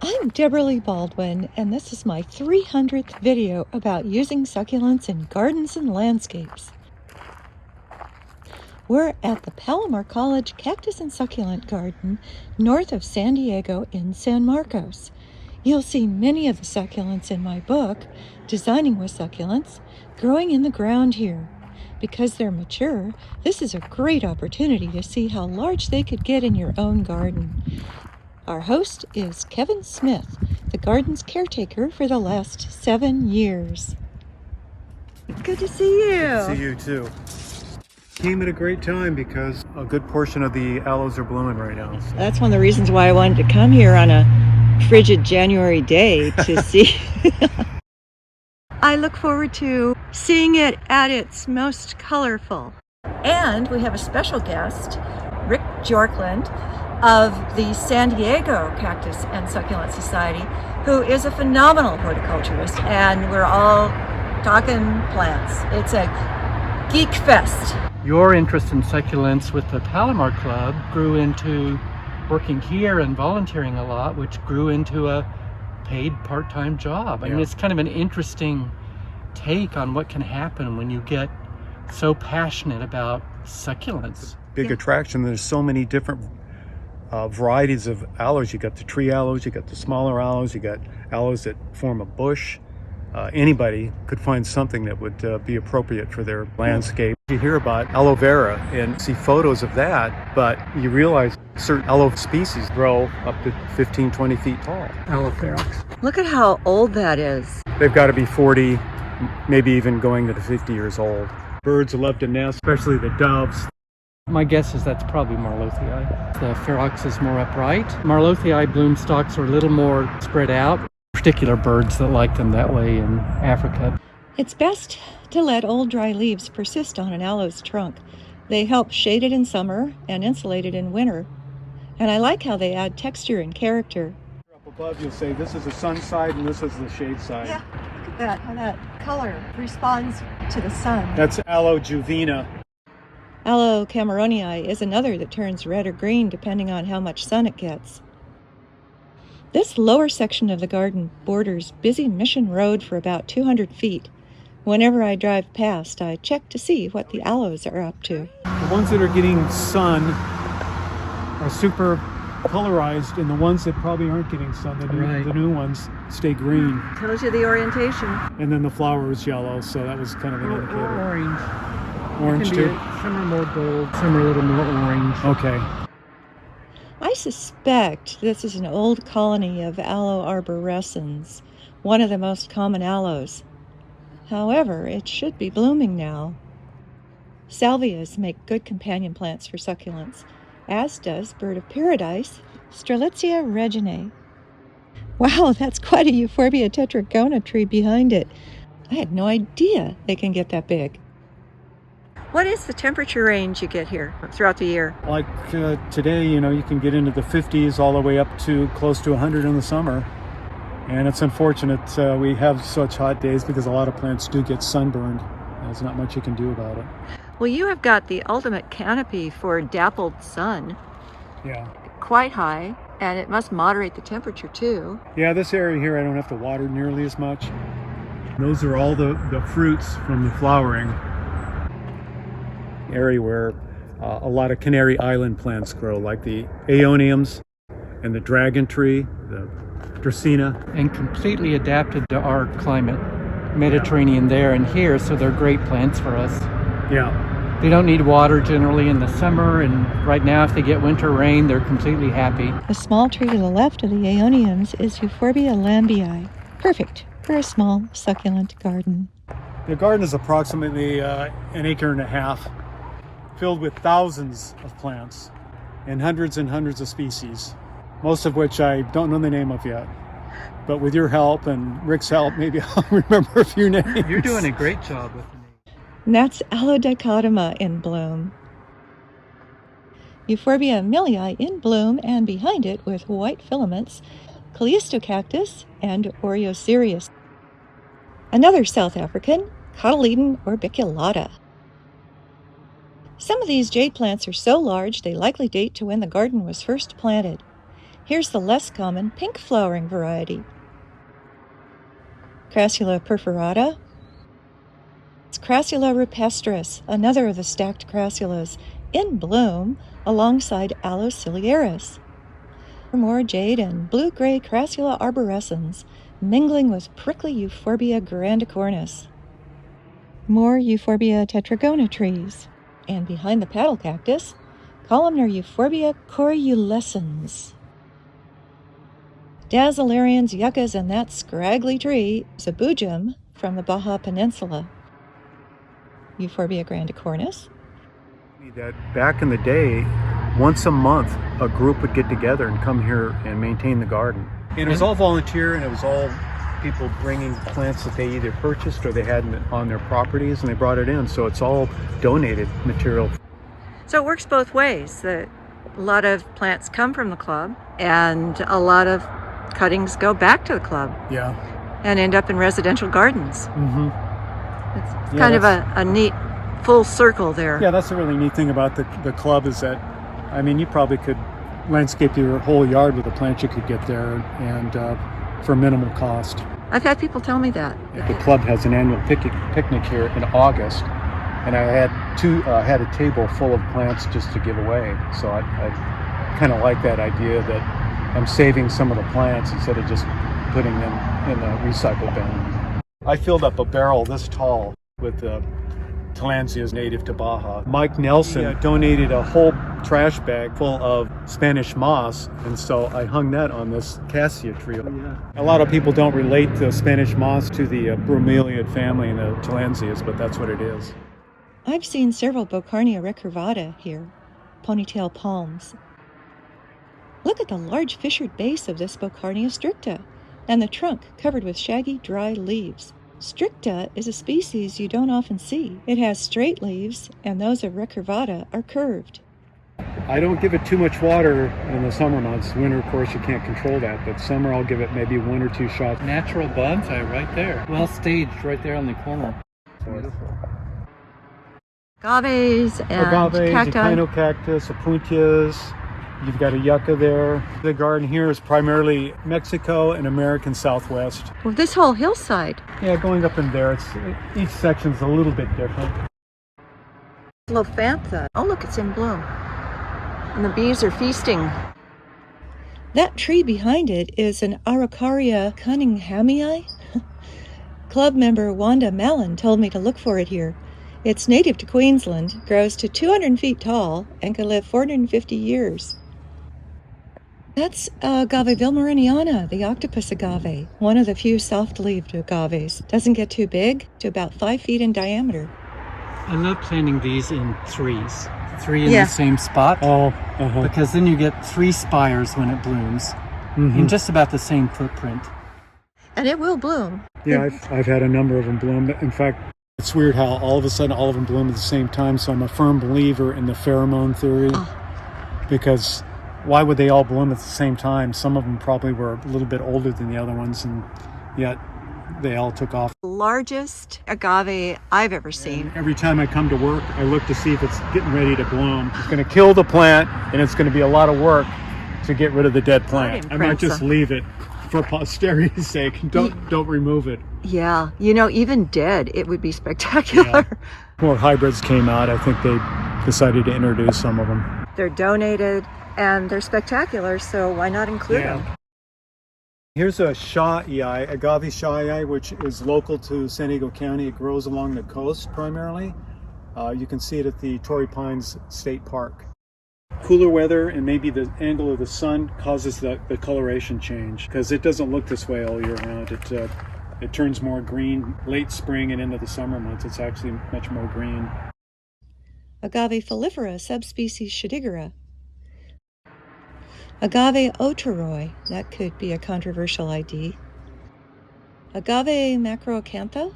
I'm Debra Baldwin, and this is my 300th video about using succulents in gardens and landscapes. We're at the Palomar College Cactus and Succulent Garden north of San Diego in San Marcos. You'll see many of the succulents in my book, Designing with Succulents, growing in the ground here. Because they're mature, this is a great opportunity to see how large they could get in your own garden. Our host is Kevin Smith, the garden's caretaker for the last 7 years. Good to see you. Good to see you too. Came at a great time because a good portion of the aloes are blooming right now. So. That's one of the reasons why I wanted to come here on a frigid January day to see. I look forward to seeing it at its most colorful. And we have a special guest, Rick Bjorklund of the San Diego Cactus and Succulent Society, who is a phenomenal horticulturist, and we're all talking plants. It's a geek fest. Your interest in succulents with the Palomar Club grew into working here and volunteering a lot, which grew into a paid part-time job. I mean, it's kind of an interesting take on what can happen when you get so passionate about succulents. Big attraction. There's so many different varieties of aloes. You got the tree aloes, you got the smaller aloes, you got aloes that form a bush. Anybody could find something that would be appropriate for their landscape. You hear about aloe vera and see photos of that, but you realize certain aloe species grow up to 15, 20 feet tall. Aloe ferox. Look at how old that is. They've got to be 40, maybe even going to 50 years old. Birds love to nest, especially the doves. My guess is that's probably Marlothii. The ferox is more upright. Marlothii bloom stalks are a little more spread out. Particular birds that like them that way in Africa. It's best to let old dry leaves persist on an aloe's trunk. They help shade it in summer and insulate it in winter. And I like how they add texture and character. Up above you'll say this is the sun side and this is the shade side. Yeah, look at that, how that color responds to the sun. That's Aloe juvena. Aloe cameronii is another that turns red or green depending on how much sun it gets. This lower section of the garden borders busy Mission Road for about 200 feet. Whenever I drive past, I check to see what the aloes are up to. The ones that are getting sun are super colorized, and the ones that probably aren't getting sun, the new ones, stay green. Tells you the orientation. And then the flower is yellow, so that was kind of an indicator. Orange. Orange too? Some are more gold, some are a little more orange. Okay. I suspect this is an old colony of Aloe arborescens, one of the most common aloes. However, it should be blooming now. Salvias make good companion plants for succulents, as does bird of paradise, Strelitzia reginae. Wow, that's quite a Euphorbia tetragona tree behind it. I had no idea they can get that big. What is the temperature range you get here throughout the year? Like today, you can get into the 50s all the way up to close to 100 in the summer. And it's unfortunate we have such hot days because a lot of plants do get sunburned. There's not much you can do about it. Well, you have got the ultimate canopy for dappled sun. Yeah. Quite high, and it must moderate the temperature too. Yeah, this area here I don't have to water nearly as much. Those are all the fruits from the flowering. Area where a lot of Canary Island plants grow, like the aeoniums and the dragon tree, the dracaena. And completely adapted to our climate. Mediterranean there and here, so they're great plants for us. Yeah. They don't need water generally in the summer, and right now if they get winter rain, they're completely happy. The small tree to the left of the aeoniums is Euphorbia lambii, perfect for a small succulent garden. The garden is approximately an acre and a half, filled with thousands of plants and hundreds of species, most of which I don't know the name of yet. But with your help and Rick's help, maybe I'll remember a few names. You're doing a great job with the names. And that's Aloe dichotoma in bloom. Euphorbia millii in bloom, and behind it with white filaments, Callistocactus and Oreocereus. Another South African, Cotyledon orbiculata. Some of these jade plants are so large they likely date to when the garden was first planted. Here's the less common pink flowering variety. Crassula perforata. It's Crassula rupestris, another of the stacked crassulas, in bloom alongside Aloe ciliaris. More jade and blue-gray Crassula arborescens, mingling with prickly Euphorbia grandicornis. More Euphorbia tetragona trees. And behind the paddle cactus, columnar Euphorbia coriolescens. Dazzlerians, yuccas, and that scraggly tree, Zabujum, from the Baja Peninsula. Euphorbia grandicornis. That back in the day, once a month, a group would get together and come here and maintain the garden. And it was all volunteer, and it was all people bringing plants that they either purchased or they had on their properties, and they brought it in. So it's all donated material. So it works both ways. A lot of plants come from the club, and a lot of cuttings go back to the club. Yeah. And end up in residential gardens. Mm-hmm. It's kind of a neat full circle there. Yeah, that's a really neat thing about the club is that, I mean, you probably could landscape your whole yard with a plant you could get there, and for minimal cost. I've had people tell me that. The club has an annual picnic here in August, and I had a table full of plants just to give away. So I kind of like that idea that I'm saving some of the plants instead of just putting them in a recycle bin. I filled up a barrel this tall with Tillandsias native to Baja. Mike Nelson donated a whole trash bag full of Spanish moss, and so I hung that on this cassia tree. Yeah. A lot of people don't relate the Spanish moss to the bromeliad family and the Tillandsias, but that's what it is. I've seen several Bocarnia recurvata here, ponytail palms. Look at the large fissured base of this Bocarnia stricta, and the trunk covered with shaggy, dry leaves. Stricta is a species you don't often see. It has straight leaves, and those of recurvata are curved. I don't give it too much water in the summer months. Winter, of course, you can't control that, but summer I'll give it maybe 1 or 2 shots. Natural bonsai right there. Well staged right there on the corner. Beautiful. Agaves and Agave, cacti. Echinocactus, Opuntias. You've got a yucca there. The garden here is primarily Mexico and American Southwest. Well, this whole hillside. Yeah, going up in there, each section's a little bit different. Lophantha. Oh, look, it's in bloom. And the bees are feasting. That tree behind it is an Araucaria cunninghamii. Club member Wanda Mallon told me to look for it here. It's native to Queensland, grows to 200 feet tall, and can live 450 years. That's Agave vilmorinana, the octopus agave, one of the few soft-leaved agaves. Doesn't get too big, to about 5 feet in diameter. I love planting these in threes. 3 in the same spot. Oh, Because then you get 3 spires when it blooms in just about the same footprint. And it will bloom. Yeah, I've had a number of them bloom. In fact, it's weird how all of a sudden all of them bloom at the same time. So I'm a firm believer in the pheromone theory. Because why would they all bloom at the same time? Some of them probably were a little bit older than the other ones, and yet they all took off. Largest agave I've ever seen. And every time I come to work, I look to see if it's getting ready to bloom. It's going to kill the plant, and it's going to be a lot of work to get rid of the dead plant. I might just leave it for posterity's sake. Don't remove it. Yeah, you know, even dead, it would be spectacular. Yeah. More hybrids came out. I think they decided to introduce some of them. They're donated, and they're spectacular, so why not include them? Here's a Sha'ai, Agave Sha'ai, which is local to San Diego County. It grows along the coast primarily. You can see it at the Torrey Pines State Park. Cooler weather and maybe the angle of the sun causes the coloration change, because it doesn't look this way all year round. It turns more green late spring and into the summer months. It's actually much more green. Agave foliifera, subspecies Shadigera. Agave otoroi, that could be a controversial ID. Agave macroacantha.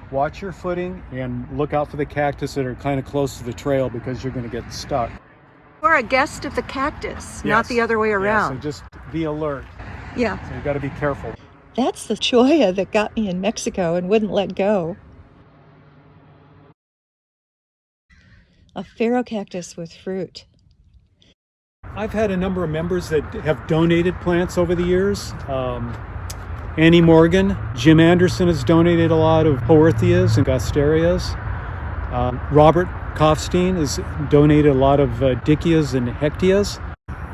Watch your footing and look out for the cactus that are kind of close to the trail, because you're going to get stuck. We're a guest of the cactus, not the other way around. Yeah, so just be alert. Yeah. So you got to be careful. That's the cholla that got me in Mexico and wouldn't let go. A pharaoh cactus with fruit. I've had a number of members that have donated plants over the years. Annie Morgan, Jim Anderson has donated a lot of Horticulturist and Gosterias. Robert Kofstein has donated a lot of Dickeas and Hecteas.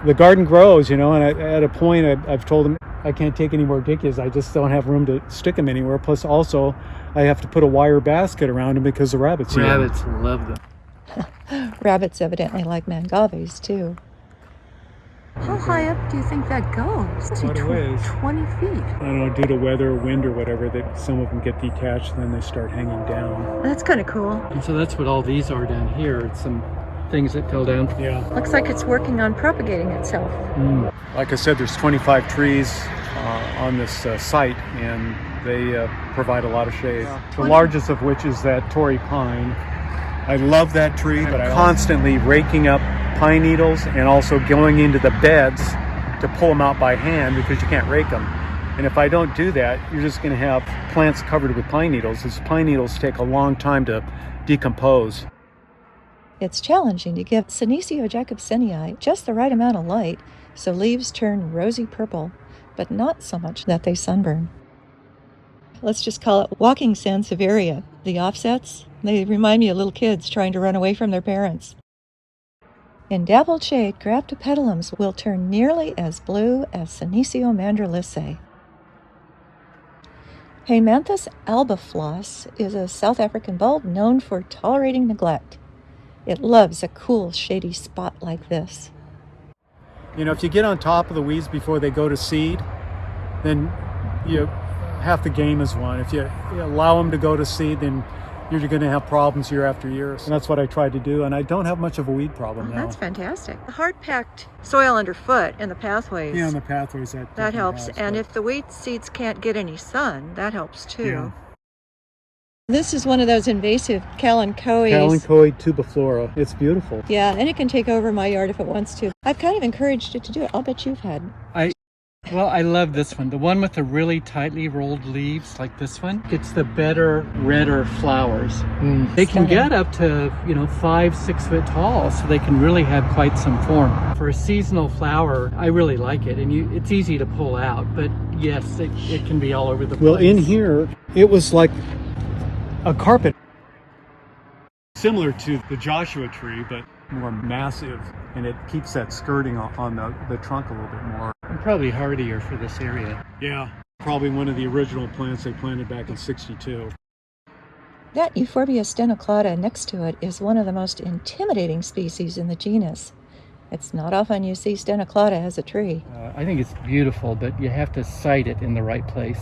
The garden grows, and at a point I've told them I can't take any more Dickeas. I just don't have room to stick them anywhere. Plus also I have to put a wire basket around them because the rabbits eat them. Rabbits love them. Rabbits evidently like mangaves too. How high up do you think that goes? It's Quite a ways. 20 feet. I don't know, due to weather or wind or whatever, that some of them get detached and then they start hanging down. That's kind of cool. And so that's what all these are down here. It's some things that fell down. Yeah. Looks like it's working on propagating itself. Like I said, there's 25 trees on this site, and they provide a lot of shade. The largest of which is that Torrey pine. I love that tree, but I'm constantly raking up pine needles and also going into the beds to pull them out by hand because you can't rake them. And if I don't do that, you're just going to have plants covered with pine needles. These pine needles take a long time to decompose. It's challenging to give Senecio jacobsenii just the right amount of light so leaves turn rosy purple, but not so much that they sunburn. Let's just call it walking sansevieria. The offsets, they remind me of little kids trying to run away from their parents. In dappled shade, graptopetalums will turn nearly as blue as Senecio mandrilicae. Heymanthus albiflos is a South African bulb known for tolerating neglect. It loves a cool, shady spot like this. If you get on top of the weeds before they go to seed, then half the game is won. If you allow them to go to seed, then you're going to have problems year after year. And that's what I tried to do, and I don't have much of a weed problem now. That's fantastic. The hard-packed soil underfoot in the pathways. Yeah, in the pathways. That helps. And if the weed seeds can't get any sun, that helps too. Yeah. This is one of those invasive Kalanchoes. Kalanchoe tubiflora. It's beautiful. Yeah, and it can take over my yard if it wants to. I've kind of encouraged it to do it. I'll bet you've had. Well, I love this one. The one with the really tightly rolled leaves, like this one. It's the better, redder flowers. They can get up to, 5-6 foot tall, so they can really have quite some form. For a seasonal flower, I really like it, and it's easy to pull out, but yes, it can be all over the place. Well, in here, it was like a carpet. Similar to the Joshua tree, but more massive, and it keeps that skirting on the trunk a little bit more. And probably hardier for this area. Yeah, probably one of the original plants they planted back in '62. That Euphorbia stenoclada next to it is one of the most intimidating species in the genus. It's not often you see stenoclada as a tree. I think it's beautiful, but you have to site it in the right place.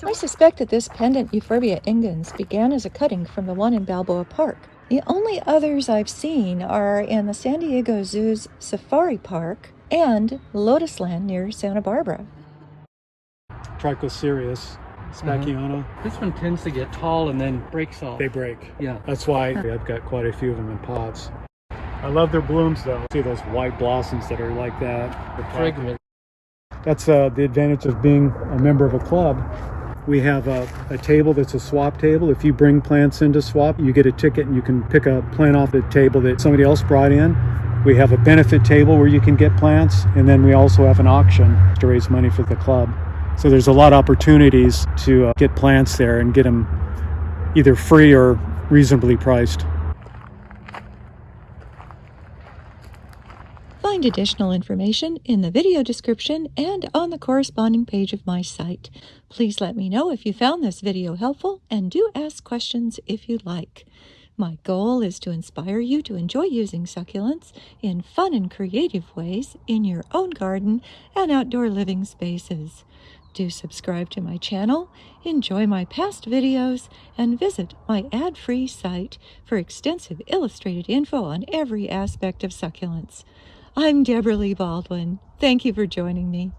I suspect that this pendant Euphorbia ingens began as a cutting from the one in Balboa Park. The only others I've seen are in the San Diego Zoo's Safari Park and Lotusland near Santa Barbara. Trichocereus, Spacchiano. This one tends to get tall and then breaks off. They break. Yeah. That's why I've got quite a few of them in pots. I love their blooms though. See those white blossoms that are like that. Fragrant. That's the advantage of being a member of a club. We have a table that's a swap table. If you bring plants in to swap, you get a ticket and you can pick a plant off the table that somebody else brought in. We have a benefit table where you can get plants, and then we also have an auction to raise money for the club. So there's a lot of opportunities to get plants there and get them either free or reasonably priced. Find additional information in the video description and on the corresponding page of my site. Please let me know if you found this video helpful, and do ask questions if you like. My goal is to inspire you to enjoy using succulents in fun and creative ways in your own garden and outdoor living spaces. Do subscribe to my channel, enjoy my past videos, and visit my ad-free site for extensive illustrated info on every aspect of succulents. I'm Debra Lee Baldwin. Thank you for joining me.